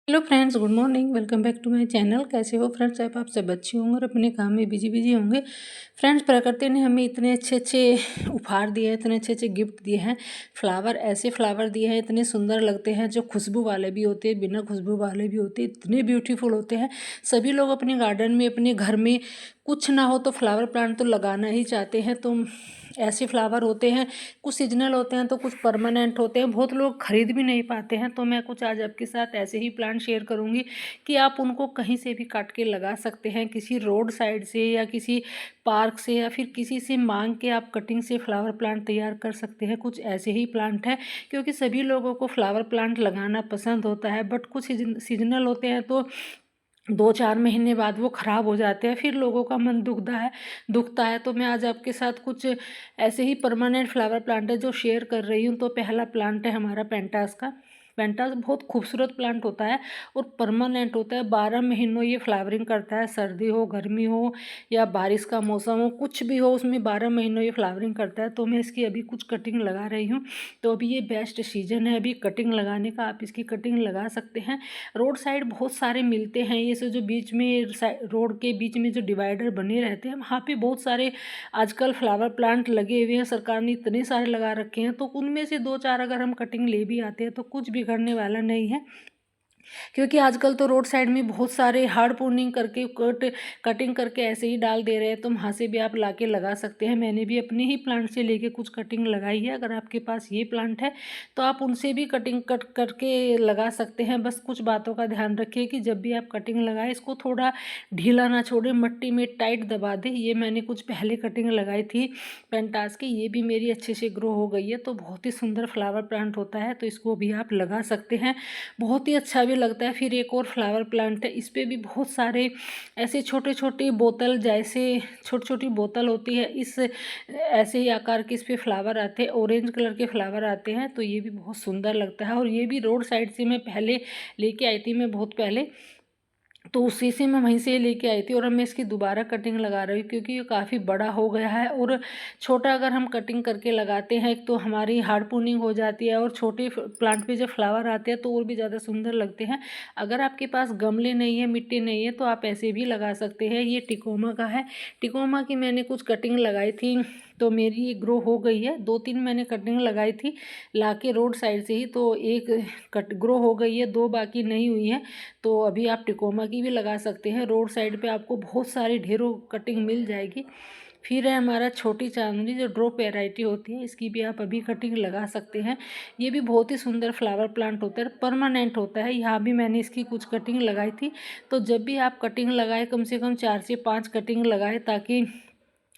Hello friends, good morning. Welcome back to my channel. कैसे हो friends? आप सब अच्छे होंगे और अपने काम में बिजी होंगे। फ्रेंड्स, प्रकृति ने हमें इतने अच्छे अच्छे उपहार दिए हैं, इतने अच्छे अच्छे गिफ्ट दिए हैं। फ्लावर, ऐसे फ्लावर दिए हैं, इतने सुंदर लगते हैं, जो खुशबू वाले भी होते हैं, बिना खुशबू वाले भी होते हैं, इतने ब्यूटीफुल होते हैं। सभी लोग अपने गार्डन में, अपने घर में कुछ ना हो तो फ्लावर प्लांट तो लगाना ही चाहते हैं। तो ऐसे फ्लावर होते हैं, कुछ सीजनल होते हैं तो कुछ परमानेंट होते हैं। बहुत लोग खरीद भी नहीं पाते हैं। तो मैं कुछ आज आपके साथ ऐसे ही प्लांट शेयर करूंगी कि आप उनको कहीं से भी काट के लगा सकते हैं, किसी रोड साइड से या किसी पार्क से या फिर किसी से मांग के आप कटिंग से फ्लावर प्लांट तैयार कर सकते हैं। कुछ ऐसे ही प्लांट है, क्योंकि सभी लोगों को फ्लावर प्लांट लगाना पसंद होता है, बट कुछ सीजनल होते हैं तो 2-4 महीने बाद वो ख़राब हो जाते हैं, फिर लोगों का मन दुखता है। तो मैं आज आपके साथ कुछ ऐसे ही परमानेंट फ्लावर प्लांट है जो शेयर कर रही हूँ। तो पहला प्लांट है हमारा पेंटास का। पेंटास बहुत खूबसूरत प्लांट होता है और परमानेंट होता है। 12 महीनों ये फ्लावरिंग करता है, सर्दी हो, गर्मी हो या बारिश का मौसम हो, कुछ भी हो, उसमें 12 महीनों ये फ्लावरिंग करता है। तो मैं इसकी अभी कुछ कटिंग लगा रही हूँ। तो अभी ये बेस्ट सीजन है अभी कटिंग लगाने का, आप इसकी कटिंग लगा सकते हैं। रोड साइड बहुत सारे मिलते हैं ये से, जो बीच में रोड के बीच में जो डिवाइडर बने रहते हैं, वहाँ पे बहुत सारे आजकल फ्लावर प्लांट लगे हुए हैं। सरकार ने इतने सारे लगा रखे हैं, तो उनमें से 2-4 अगर हम कटिंग ले भी आते हैं तो कुछ बिगड़ने वाला नहीं है। क्योंकि आजकल तो रोड साइड में बहुत सारे हार्ड पूर्निंग करके कटिंग करके ऐसे ही डाल दे रहे हैं। तो वहाँ से भी आप लाके लगा सकते हैं। मैंने भी अपने ही प्लांट से लेके कुछ कटिंग लगाई है। अगर आपके पास ये प्लांट है तो आप उनसे भी कटिंग कट करके लगा सकते हैं। बस कुछ बातों का ध्यान रखिए कि जब भी आप कटिंग लगाएं, इसको थोड़ा ढीला ना छोड़े, मट्टी में टाइट दबा दें। ये मैंने कुछ पहले कटिंग लगाई थी पेंटास की, ये भी मेरी अच्छे से ग्रो हो गई है। तो बहुत ही सुंदर फ्लावर प्लांट होता है, तो इसको भी आप लगा सकते हैं, बहुत ही अच्छा भी लगता है। फिर एक और फ्लावर प्लांट है, इस पर भी बहुत सारे ऐसे छोटे छोटे बोतल जैसे छोटी छोटी बोतल होती है, इस ऐसे ही आकार के इस पे फ्लावर आते हैं, ऑरेंज कलर के फ्लावर आते हैं। तो ये भी बहुत सुंदर लगता है और ये भी रोड साइड से मैं पहले लेके आई थी, मैं बहुत पहले, तो उसी से मैं वहीं से लेके आई थी। और अब मैं इसकी दोबारा कटिंग लगा रही हूँ, क्योंकि ये काफ़ी बड़ा हो गया है। और छोटा अगर हम कटिंग करके लगाते हैं तो हमारी हार्ड प्रूनिंग हो जाती है, और छोटे प्लांट पे जब फ्लावर आते हैं तो और भी ज़्यादा सुंदर लगते हैं। अगर आपके पास गमले नहीं है, मिट्टी नहीं है, तो आप ऐसे भी लगा सकते हैं। ये टिकोमा का है। टिकोमा की मैंने कुछ कटिंग लगाई थी, तो मेरी ये ग्रो हो गई है। 2-3 मैंने कटिंग लगाई थी लाके रोड साइड से ही, तो एक कट ग्रो हो गई है, 2 बाकी नहीं हुई है। तो अभी आप टिकोमा की भी लगा सकते हैं। रोड साइड पे आपको बहुत सारी ढेरों कटिंग मिल जाएगी। फिर है हमारा छोटी चांदनी, जो ड्रॉप वैरायटी होती है, इसकी भी आप अभी कटिंग लगा सकते हैं। ये भी बहुत ही सुंदर फ्लावर प्लांट होता है, परमानेंट होता है। यहाँ भी मैंने इसकी कुछ कटिंग लगाई थी। तो जब भी आप कटिंग लगाए, कम से कम 4 से 5 कटिंग लगाए, ताकि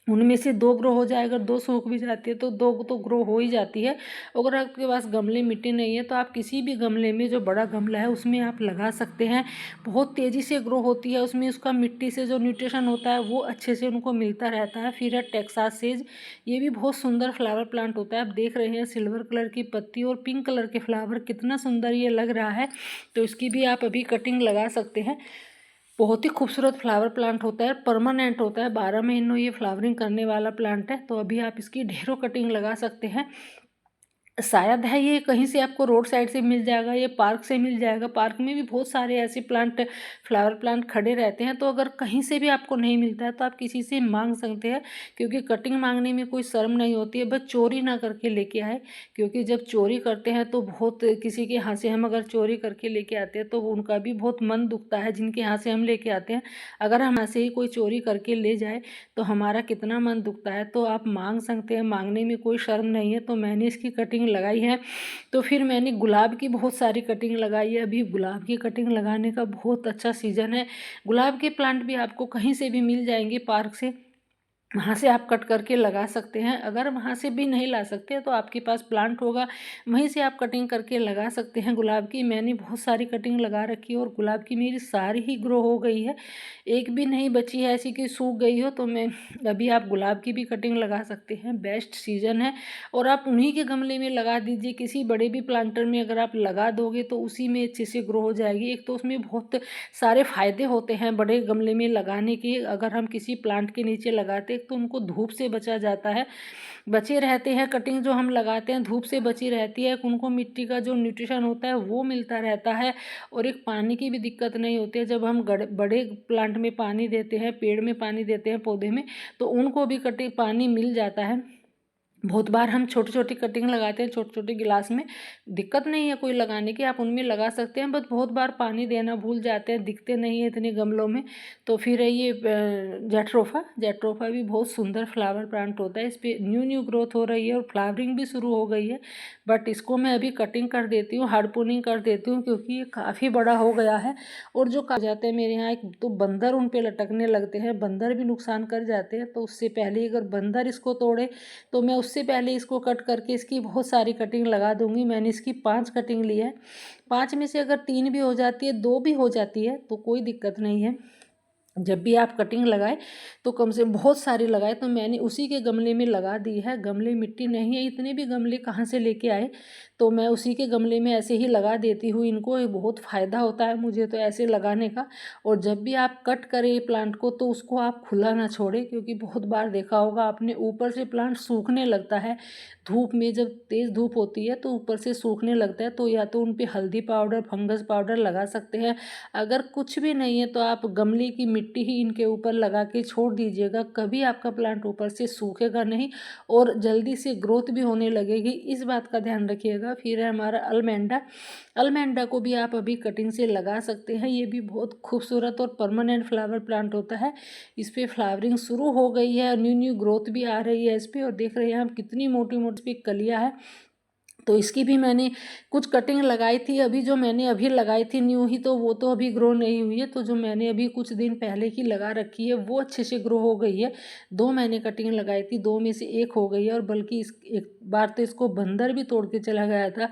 उनमें से 2 ग्रो हो जाए। अगर 2 सूख भी जाती है तो 2 तो ग्रो हो ही जाती है। अगर आपके पास गमले मिट्टी नहीं है तो आप किसी भी गमले में, जो बड़ा गमला है उसमें आप लगा सकते हैं। बहुत तेज़ी से ग्रो होती है, उसमें उसका मिट्टी से जो न्यूट्रिशन होता है वो अच्छे से उनको मिलता रहता है। फिर है टेक्सास सेज, ये भी बहुत सुंदर फ्लावर प्लांट होता है। आप देख रहे हैं सिल्वर कलर की पत्ती और पिंक कलर के फ्लावर, कितना सुंदर ये लग रहा है। तो इसकी भी आप अभी कटिंग लगा सकते हैं। बहुत ही खूबसूरत फ्लावर प्लांट होता है, परमानेंट होता है, 12 महीनों ये फ्लावरिंग करने वाला प्लांट है। तो अभी आप इसकी ढेरों कटिंग लगा सकते हैं। शायद है ये कहीं से आपको रोड साइड से मिल जाएगा, ये पार्क से मिल जाएगा। पार्क में भी बहुत सारे ऐसे प्लांट, फ्लावर प्लांट खड़े रहते हैं। तो अगर कहीं से भी आपको नहीं मिलता है तो आप किसी से मांग सकते हैं, क्योंकि कटिंग मांगने में कोई शर्म नहीं होती है। बस चोरी ना करके लेके आए, क्योंकि जब चोरी करते हैं तो बहुत, किसी के यहाँ से हम अगर चोरी करके लेके आते हैं तो उनका भी बहुत मन दुखता है, जिनके यहाँ से हम लेके आते हैं। अगर हम ऐसे ही कोई चोरी करके ले जाए तो हमारा कितना मन दुखता है। तो आप मांग सकते हैं, मांगने में कोई शर्म नहीं है। तो मैंने इसकी कटिंग लगाई है। तो फिर मैंने गुलाब की बहुत सारी कटिंग लगाई है। अभी गुलाब की कटिंग लगाने का बहुत अच्छा सीजन है। गुलाब के प्लांट भी आपको कहीं से भी मिल जाएंगे, पार्क से, वहाँ से आप कट करके लगा सकते हैं। अगर वहाँ से भी नहीं ला सकते तो आपके पास प्लांट होगा, वहीं से आप कटिंग करके लगा सकते हैं। गुलाब की मैंने बहुत सारी कटिंग लगा रखी है और गुलाब की मेरी सारी ही ग्रो हो गई है, एक भी नहीं बची है ऐसी कि सूख गई हो। तो मैं अभी आप गुलाब की भी कटिंग लगा सकते हैं, बेस्ट सीजन है। और आप उन्हीं के गमले में लगा दीजिए, किसी बड़े भी प्लांटर में अगर आप लगा दोगे तो उसी में अच्छे से ग्रो हो जाएगी। एक तो उसमें बहुत सारे फायदे होते हैं बड़े गमले में लगाने के। अगर हम किसी प्लांट के नीचे लगाते एक तो उनको धूप से बचा जाता है, बचे रहते हैं। कटिंग जो हम लगाते हैं धूप से बची रहती है, उनको मिट्टी का जो न्यूट्रिशन होता है वो मिलता रहता है, और एक पानी की भी दिक्कत नहीं होती है। जब हम बड़े प्लांट में पानी देते हैं, पेड़ में पानी देते हैं, पौधे में, तो उनको भी कटिंग पानी मिल जाता है। बहुत बार हम छोटी छोटी कटिंग लगाते हैं छोटे छोटे गिलास में, दिक्कत नहीं है कोई लगाने की, आप उनमें लगा सकते हैं, बट बहुत बार पानी देना भूल जाते हैं, दिखते नहीं है इतने गमलों में। तो फिर ये जेट्रोफा भी बहुत सुंदर फ्लावर प्लांट होता है, इस पर न्यू ग्रोथ हो रही है और फ्लावरिंग भी शुरू हो गई है। बट इसको मैं अभी कटिंग कर देती हूँ, हार्डपोनिंग कर देती हूँ, क्योंकि ये काफ़ी बड़ा हो गया है। और जो कहा जाते हैं मेरे यहाँ, एक तो बंदर उन पर लटकने लगते हैं, बंदर भी नुकसान कर जाते हैं। तो उससे पहले अगर बंदर इसको तोड़े तो मैं उससे पहले इसको कट करके इसकी बहुत सारी कटिंग लगा दूंगी। मैंने इसकी 5 कटिंग ली है, 5 में से अगर 3 भी हो जाती है, 2 भी हो जाती है, तो कोई दिक्कत नहीं है। जब भी आप कटिंग लगाए तो कम से बहुत सारी लगाए, तो मैंने उसी के गमले में लगा दी है। गमले मिट्टी नहीं है, इतने भी गमले कहाँ से लेके आए, तो मैं उसी के गमले में ऐसे ही लगा देती हूँ इनको। ये बहुत फ़ायदा होता है मुझे तो ऐसे लगाने का। और जब भी आप कट करें प्लांट को तो उसको आप खुला ना छोड़ें, क्योंकि बहुत बार देखा होगा आपने, ऊपर से प्लांट सूखने लगता है धूप में, जब तेज़ धूप होती है तो ऊपर से सूखने लगता है। तो या तो उन पर हल्दी पाउडर, फंगस पाउडर लगा सकते हैं। अगर कुछ भी नहीं है तो आप गमले की मिट्टी ही इनके ऊपर लगा के छोड़ दीजिएगा, कभी आपका प्लांट ऊपर से सूखेगा नहीं और जल्दी से ग्रोथ भी होने लगेगी, इस बात का ध्यान रखिएगा। फिर है हमारा अलमेंडा को भी आप अभी कटिंग से लगा सकते हैं। ये भी बहुत खूबसूरत और परमानेंट फ्लावर प्लांट होता है। इस पर फ्लावरिंग शुरू हो गई है, न्यू ग्रोथ भी आ रही है इस पर, और देख रहे हैं हम कितनी मोटी मोटी कलियाँ है। तो इसकी भी मैंने कुछ कटिंग लगाई थी, अभी जो मैंने अभी लगाई थी न्यू ही, तो वो तो अभी ग्रो नहीं हुई है। तो जो मैंने अभी कुछ दिन पहले की लगा रखी है वो अच्छे से ग्रो हो गई है। 2 मैंने कटिंग लगाई थी, 2 में से 1 हो गई है, और बल्कि इस एक बार तो इसको बंदर भी तोड़ के चला गया था,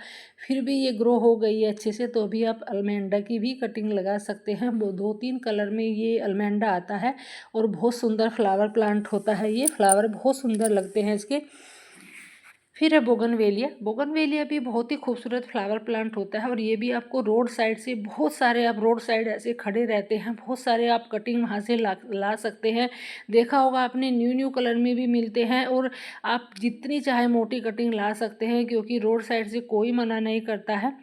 फिर भी ये ग्रो हो गई है अच्छे से। तो अभी आप अलमेंडा की भी कटिंग लगा सकते हैं। वो 2-3 कलर में ये अलमेंडा आता है और बहुत सुंदर फ्लावर प्लांट होता है, ये फ्लावर बहुत सुंदर लगते हैं इसके। फिर है बोगनवेलिया भी बहुत ही खूबसूरत फ्लावर प्लांट होता है, और ये भी आपको रोड साइड से, बहुत सारे आप रोड साइड ऐसे खड़े रहते हैं, बहुत सारे आप कटिंग वहाँ से ला सकते हैं। देखा होगा आपने, न्यू कलर में भी मिलते हैं, और आप जितनी चाहे मोटी कटिंग ला सकते हैं, क्योंकि रोड साइड से कोई मना नहीं करता है।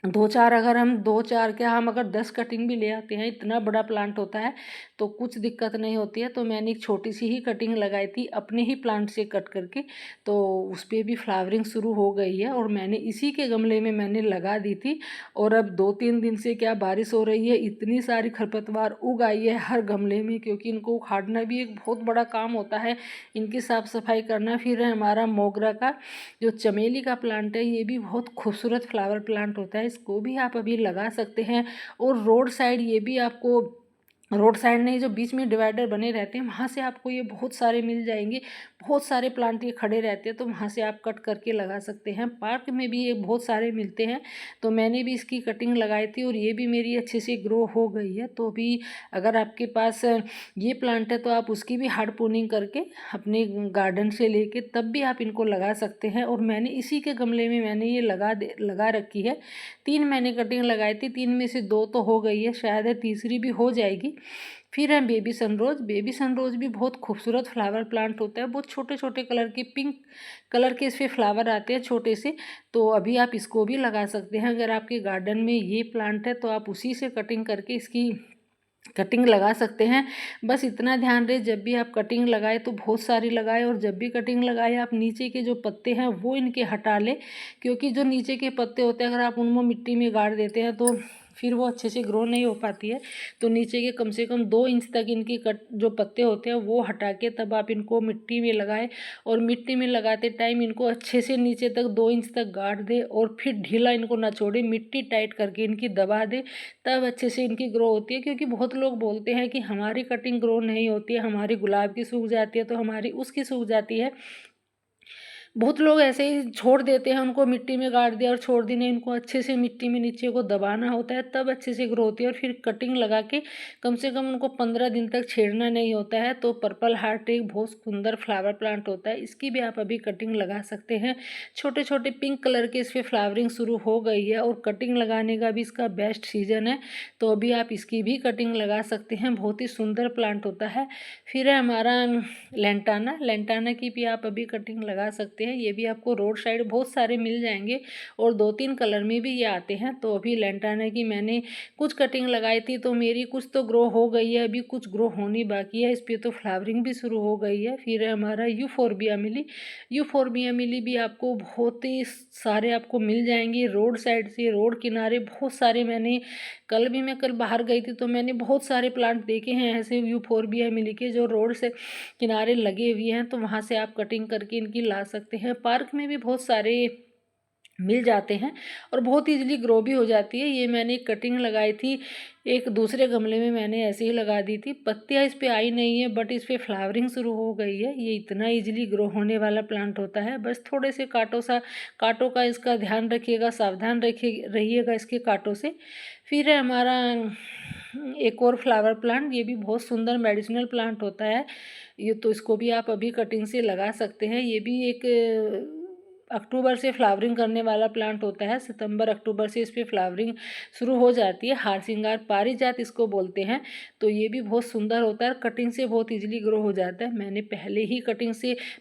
2-4 अगर हम 2-4 क्या, हम अगर 10 कटिंग भी ले आते हैं, इतना बड़ा प्लांट होता है तो कुछ दिक्कत नहीं होती है। तो मैंने एक छोटी सी ही कटिंग लगाई थी अपने ही प्लांट से कट करके, तो उस पर भी फ्लावरिंग शुरू हो गई है, और मैंने इसी के गमले में मैंने लगा दी थी। और अब 2-3 दिन से क्या बारिश हो रही है, इतनी सारी खरपतवार उग आई है हर गमले में, क्योंकि इनको उखाड़ना भी एक बहुत बड़ा काम होता है, इनकी साफ़ सफाई करना। फिर है हमारा मोगरा का जो चमेली का प्लांट है, ये भी बहुत खूबसूरत फ्लावर प्लांट होता है, इसको भी आप अभी लगा सकते हैं। और रोड साइड, ये भी आपको रोड साइड नहीं, जो बीच में डिवाइडर बने रहते हैं वहाँ से आपको ये बहुत सारे मिल जाएंगे, बहुत सारे प्लांट ये खड़े रहते हैं, तो वहाँ से आप कट करके लगा सकते हैं। पार्क में भी ये बहुत सारे मिलते हैं, तो मैंने भी इसकी कटिंग लगाई थी और ये भी मेरी अच्छे से ग्रो हो गई है। तो अभी अगर आपके पास ये प्लांट है तो आप उसकी भी हार्ड प्रूनिंग करके अपने गार्डन से लेके तब भी आप इनको लगा सकते हैं। और मैंने इसी के गमले में मैंने ये लगा रखी है। 3 मैंने कटिंग लगाई थी, 3 में से 2 तो हो गई है, शायद है तीसरी भी हो जाएगी। फिर है बेबी सनरोज भी बहुत खूबसूरत फ्लावर प्लांट होता है, बहुत छोटे छोटे कलर के, पिंक कलर के इस पर फ्लावर आते हैं छोटे से। तो अभी आप इसको भी लगा सकते हैं, अगर आपके गार्डन में ये प्लांट है तो आप उसी से कटिंग करके इसकी कटिंग लगा सकते हैं। बस इतना ध्यान रहे, जब भी आप कटिंग लगाए तो बहुत सारी लगाए, और जब भी कटिंग लगाए आप नीचे के जो पत्ते हैं वो इनके हटा ले, क्योंकि जो नीचे के पत्ते होते हैं अगर आप उनको मिट्टी में गाड़ देते हैं तो फिर वो अच्छे से ग्रो नहीं हो पाती है। तो नीचे के कम से कम 2 इंच तक इनकी जो पत्ते होते हैं वो हटा के तब आप इनको मिट्टी में लगाएं, और मिट्टी में लगाते टाइम इनको अच्छे से नीचे तक 2 इंच तक गाड़ दे, और फिर ढीला इनको ना छोड़े, मिट्टी टाइट करके इनकी दबा दे, तब अच्छे से इनकी ग्रो होती है। क्योंकि बहुत लोग बोलते हैं कि हमारी कटिंग ग्रो नहीं होती है, हमारी गुलाब की सूख जाती है तो हमारी उसकी सूख जाती है। बहुत लोग ऐसे ही छोड़ देते हैं, उनको मिट्टी में गाड़ दिया और छोड़ दी, नहीं, इनको अच्छे से मिट्टी में नीचे को दबाना होता है, तब अच्छे से ग्रो होती है। और फिर कटिंग लगा के कम से कम उनको 15 दिन तक छेड़ना नहीं होता है। तो पर्पल हार्ट एक बहुत सुंदर फ्लावर प्लांट होता है, इसकी भी आप अभी कटिंग लगा सकते हैं। छोटे छोटे पिंक कलर के इस पर फ्लावरिंग शुरू हो गई है और कटिंग लगाने का भी इसका बेस्ट सीजन है, तो अभी आप इसकी भी कटिंग लगा सकते हैं। बहुत ही सुंदर प्लांट होता है। फिर है हमारा लेंटाना। लेंटाना की भी आप अभी कटिंग लगा सकते हैं, ये भी आपको रोड साइड बहुत सारे मिल जाएंगे और 2-3 कलर में भी ये आते हैं। तो अभी लेंटाना की मैंने कुछ कटिंग लगाई थी, तो मेरी कुछ तो ग्रो हो गई है, अभी कुछ ग्रो होनी बाकी है। इस पर तो फ्लावरिंग भी शुरू हो गई है। फिर है हमारा यूफोरबिया मिली। यूफोरबिया मिली भी आपको बहुत ही सारे आपको मिल जाएंगे रोड साइड से, रोड किनारे बहुत सारे। मैं कल बाहर गई थी तो मैंने बहुत सारे प्लांट देखे हैं ऐसे यूफोरबिया मिली के, जो रोड से किनारे लगे हुए हैं, तो वहाँ से आप कटिंग करके इनकी ला सकते हैं। पार्क में भी बहुत सारे मिल जाते हैं और बहुत इजीली ग्रो भी हो जाती है। ये मैंने एक कटिंग लगाई थी, एक दूसरे गमले में मैंने ऐसे ही लगा दी थी। पत्तियाँ इस पे आई नहीं है, बट इस पे फ्लावरिंग शुरू हो गई है। ये इतना इजीली ग्रो होने वाला प्लांट होता है, बस थोड़े से कांटों का इसका ध्यान रखिएगा, सावधान रहिएगा इसके कांटों से। फिर है हमारा एक और फ्लावर प्लांट, ये भी बहुत सुंदर मेडिसिनल प्लांट होता है ये, तो इसको भी आप अभी कटिंग से लगा सकते हैं। ये भी एक अक्टूबर से फ्लावरिंग करने वाला प्लांट होता है। सितंबर अक्टूबर से इस पर फ्लावरिंग शुरू हो जाती है। हार सिंगार पारिजात इसको बोलते हैं। तो ये भी बहुत सुंदर होता है, कटिंग से बहुत इजीली ग्रो हो जाता है।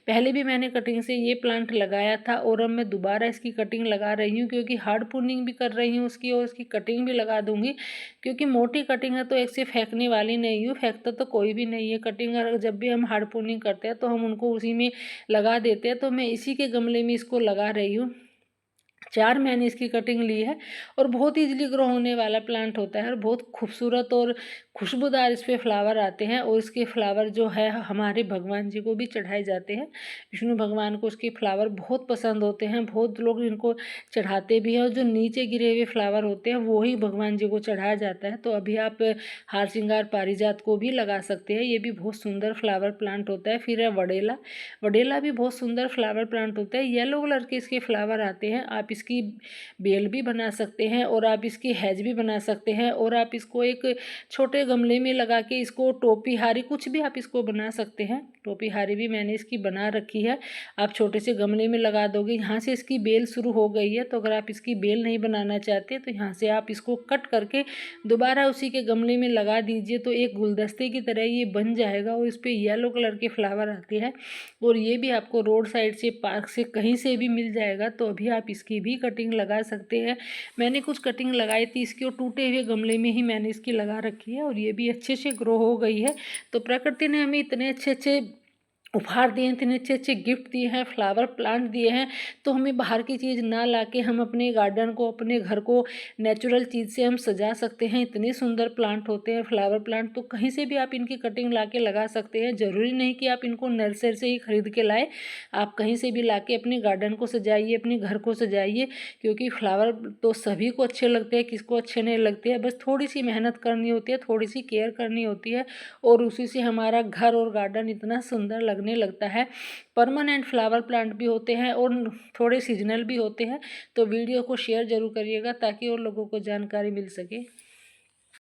पहले भी मैंने कटिंग से ये प्लांट लगाया था और अब मैं दोबारा इसकी कटिंग लगा रही हूँ, क्योंकि हार्ड प्रूनिंग भी कर रही हूँ उसकी और इसकी कटिंग भी लगा दूंगी। क्योंकि मोटी कटिंग है तो एक से फेंकने वाली नहीं हूँ, फेंकता तो कोई भी नहीं है कटिंग। जब भी हम हार्ड प्रूनिंग करते हैं तो हम उनको उसी में लगा देते हैं। तो मैं इसी के गमले में इसको लगा रही हूँ। 4 महीने इसकी कटिंग ली है और बहुत ईजिली ग्रो होने वाला प्लांट होता है और बहुत खूबसूरत और खुशबूदार इस पर फ्लावर आते हैं। और इसके फ्लावर जो है हमारे भगवान जी को भी चढ़ाए जाते हैं। विष्णु भगवान को इसके फ्लावर बहुत पसंद होते हैं, बहुत लोग इनको चढ़ाते भी हैं। और जो नीचे गिरे हुए फ्लावर होते हैं वो ही भगवान जी को चढ़ाया जाता है। तो अभी आप हार सिंगार पारिजात को भी लगा सकते हैं, ये भी बहुत सुंदर फ्लावर प्लांट होता है। फिर है वडेला। वडेला भी बहुत सुंदर फ्लावर प्लांट होता है, येलो कलर के इसके फ्लावर आते हैं। आप इसकी बेल भी बना सकते हैं और आप इसकी हैज भी बना सकते हैं और आप इसको एक छोटे गमले में लगा के इसको टोपी हारी कुछ भी आप इसको बना सकते हैं। टोपी हारी भी मैंने इसकी बना रखी है, आप छोटे से गमले में लगा दोगे। यहाँ से इसकी बेल शुरू हो गई है, तो अगर आप इसकी बेल नहीं बनाना चाहते तो यहाँ से आप इसको कट करके दोबारा उसी के गमले में लगा दीजिए, तो एक गुलदस्ते की तरह ये बन जाएगा। और इस पर येलो कलर के फ्लावर आते हैं और ये भी आपको रोड साइड से, पार्क से, कहीं से भी मिल जाएगा। तो अभी आप इसकी भी कटिंग लगा सकते हैं। मैंने कुछ कटिंग लगाई थी इसकी और टूटे हुए गमले में ही मैंने इसकी लगा रखी है और ये भी अच्छे से ग्रो हो गई है। तो प्रकृति ने हमें इतने अच्छे अच्छे उपहार दिए हैं, इतने अच्छे अच्छे गिफ्ट दिए हैं, फ्लावर प्लांट दिए हैं, तो हमें बाहर की चीज़ ना लाके हम अपने गार्डन को, अपने घर को नेचुरल चीज़ से हम सजा सकते हैं। इतने सुंदर प्लांट होते हैं फ्लावर प्लांट, तो कहीं से भी आप इनकी कटिंग लाके लगा सकते हैं। ज़रूरी नहीं कि आप इनको नर्सरी से ही खरीद के लाए, आप कहीं से भी लाके अपने गार्डन को सजाइए, अपने घर को सजाइए। क्योंकि फ्लावर तो सभी को अच्छे लगते हैं, किसको अच्छे नहीं लगते हैं, बस थोड़ी सी मेहनत करनी होती है, थोड़ी सी केयर करनी होती है और उसी से हमारा घर और गार्डन इतना सुंदर लगने लगता है। परमानेंट फ्लावर प्लांट भी होते हैं और थोड़े सीजनल भी होते हैं। तो वीडियो को शेयर जरूर करिएगा ताकि और लोगों को जानकारी मिल सके।